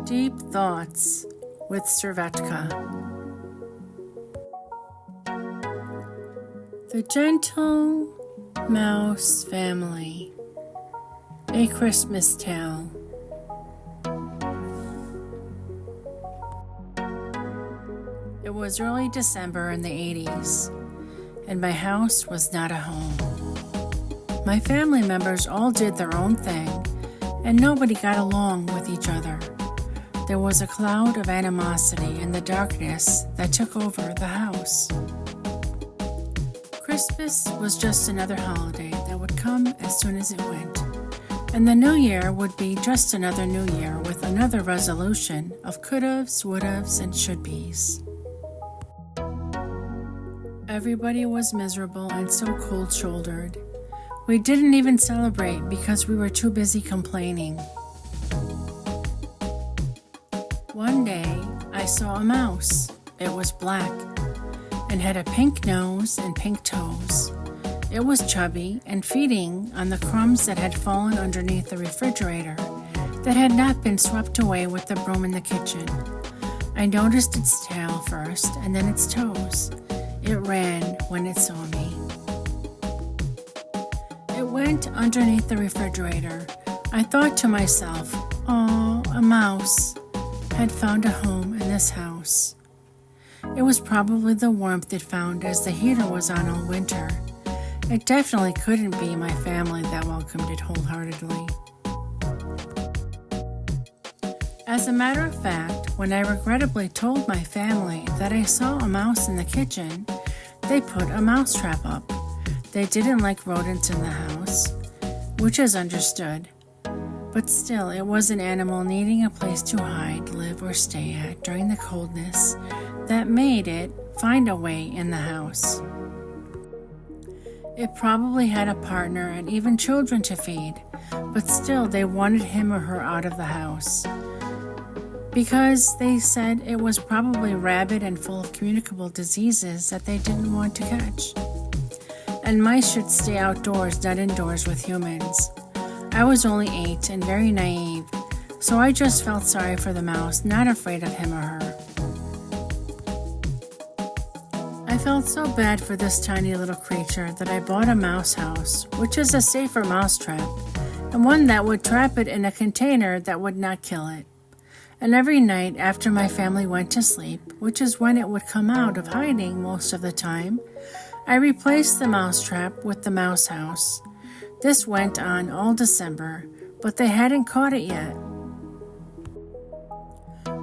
Deep Thoughts with Servetka. The Gentle Mouse Family. A Christmas Tale. It was early December in the 80s, and my house was not a home. My family members all did their own thing, and nobody got along with each other. There was a cloud of animosity in the darkness that took over the house. Christmas was just another holiday that would come as soon as it went, and the New Year would be just another New Year with another resolution of could-haves, would-haves, and should-bes. Everybody was miserable and so cold-shouldered. We didn't even celebrate because we were too busy complaining. One day, I saw a mouse. It was black and had a pink nose and pink toes. It was chubby and feeding on the crumbs that had fallen underneath the refrigerator that had not been swept away with the broom in the kitchen. I noticed its tail first and then its toes. It ran when it saw me. It went underneath the refrigerator. I thought to myself, "Oh, a mouse had found a home in this house." It was probably the warmth it found as the heater was on all winter. It definitely couldn't be my family that welcomed it wholeheartedly. As a matter of fact, when I regrettably told my family that I saw a mouse in the kitchen, they put a mousetrap up. They didn't like rodents in the house, which is understood. But still, it was an animal needing a place to hide, live, or stay at during the coldness that made it find a way in the house. It probably had a partner and even children to feed, but still they wanted him or her out of the house because they said it was probably rabid and full of communicable diseases that they didn't want to catch. And mice should stay outdoors, not indoors with humans. I was only 8 and very naive, so I just felt sorry for the mouse, not afraid of him or her. I felt so bad for this tiny little creature that I bought a mouse house, which is a safer mousetrap, and one that would trap it in a container that would not kill it. And every night after my family went to sleep, which is when it would come out of hiding most of the time, I replaced the mousetrap with the mouse house. This went on all December, but they hadn't caught it yet.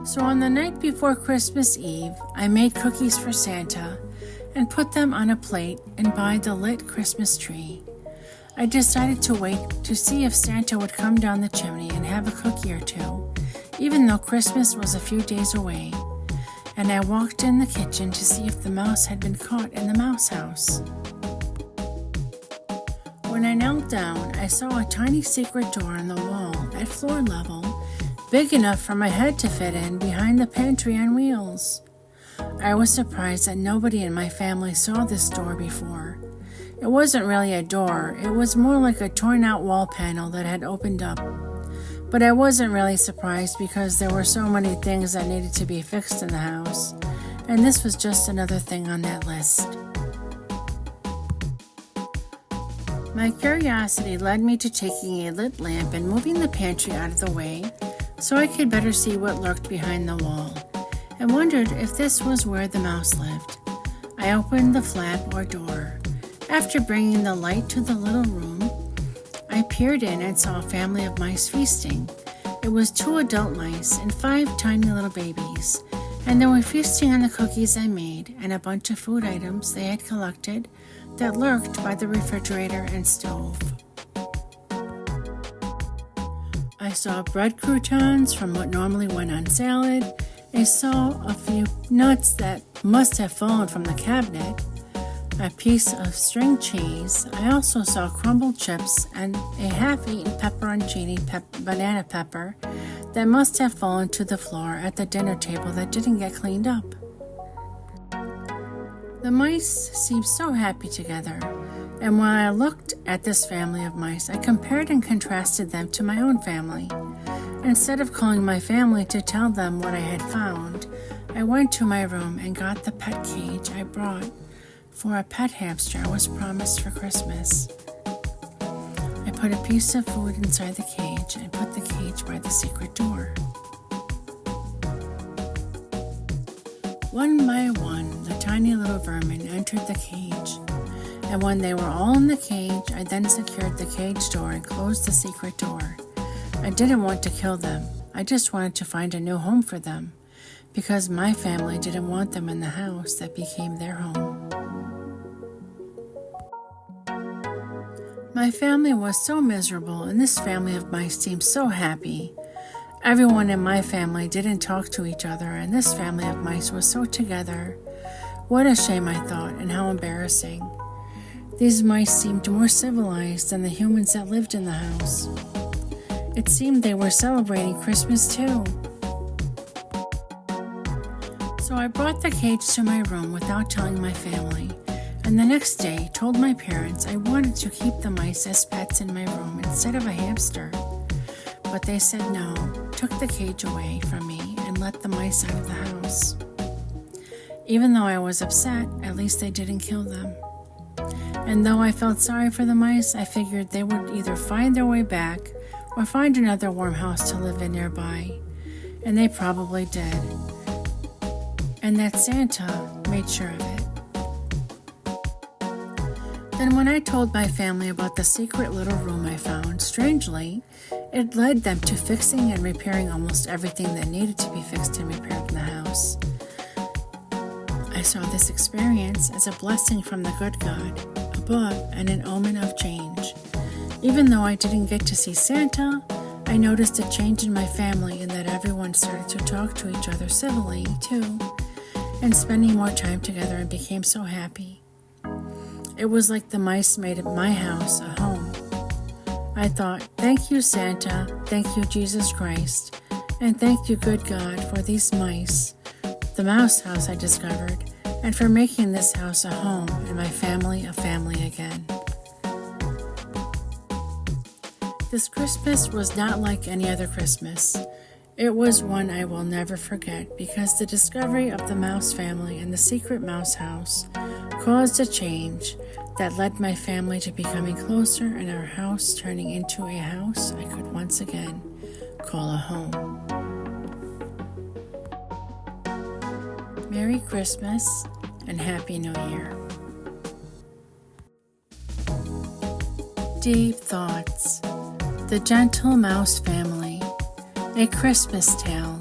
So on the night before Christmas Eve, I made cookies for Santa and put them on a plate and by the lit Christmas tree. I decided to wait to see if Santa would come down the chimney and have a cookie or two, even though Christmas was a few days away. And I walked in the kitchen to see if the mouse had been caught in the mouse house. When I knelt down, I saw a tiny secret door on the wall at floor level, big enough for my head to fit in behind the pantry on wheels. I was surprised that nobody in my family saw this door before. It wasn't really a door, it was more like a torn-out wall panel that had opened up. But I wasn't really surprised because there were so many things that needed to be fixed in the house, and this was just another thing on that list. My curiosity led me to taking a lit lamp and moving the pantry out of the way so I could better see what lurked behind the wall, and wondered if this was where the mouse lived. I opened the flap or door. After bringing the light to the little room, I peered in and saw a family of mice feasting. It was 2 adult mice and 5 tiny little babies, and they were feasting on the cookies I made and a bunch of food items they had collected that lurked by the refrigerator and stove. I saw bread croutons from what normally went on salad. I saw a few nuts that must have fallen from the cabinet, a piece of string cheese. I also saw crumbled chips and a half-eaten pepperoncini banana pepper that must have fallen to the floor at the dinner table that didn't get cleaned up. The mice seemed so happy together, and when I looked at this family of mice, I compared and contrasted them to my own family. Instead of calling my family to tell them what I had found, I went to my room and got the pet cage I brought for a pet hamster I was promised for Christmas. I put a piece of food inside the cage and put the cage by the secret door. One by one, the tiny little vermin entered the cage, and when they were all in the cage, I then secured the cage door and closed the secret door. I didn't want to kill them. I just wanted to find a new home for them, because my family didn't want them in the house that became their home. My family was so miserable, and this family of mice seemed so happy. Everyone in my family didn't talk to each other, and this family of mice was so together. What a shame, I thought, and how embarrassing. These mice seemed more civilized than the humans that lived in the house. It seemed they were celebrating Christmas too. So I brought the cage to my room without telling my family, and the next day told my parents I wanted to keep the mice as pets in my room instead of a hamster. But they said no, took the cage away from me, and let the mice out of the house. Even though I was upset, at least they didn't kill them. And though I felt sorry for the mice, I figured they would either find their way back or find another warm house to live in nearby. And they probably did. And that Santa made sure of it. Then when I told my family about the secret little room I found, strangely, it led them to fixing and repairing almost everything that needed to be fixed and repaired in the house. I saw this experience as a blessing from the good God above and an omen of change. Even though I didn't get to see Santa, I noticed a change in my family in that everyone started to talk to each other civilly, too, and spending more time together and became so happy. It was like the mice made my house a home. I thought, thank you, Santa, thank you, Jesus Christ, and thank you, good God, for these mice, the mouse house I discovered, and for making this house a home and my family a family again. This Christmas was not like any other Christmas. It was one I will never forget because the discovery of the mouse family and the secret mouse house caused a change that led my family to becoming closer and our house turning into a house I could once again call a home. Merry Christmas and Happy New Year. Deep Thoughts. The Gentle Mouse Family. A Christmas Tale.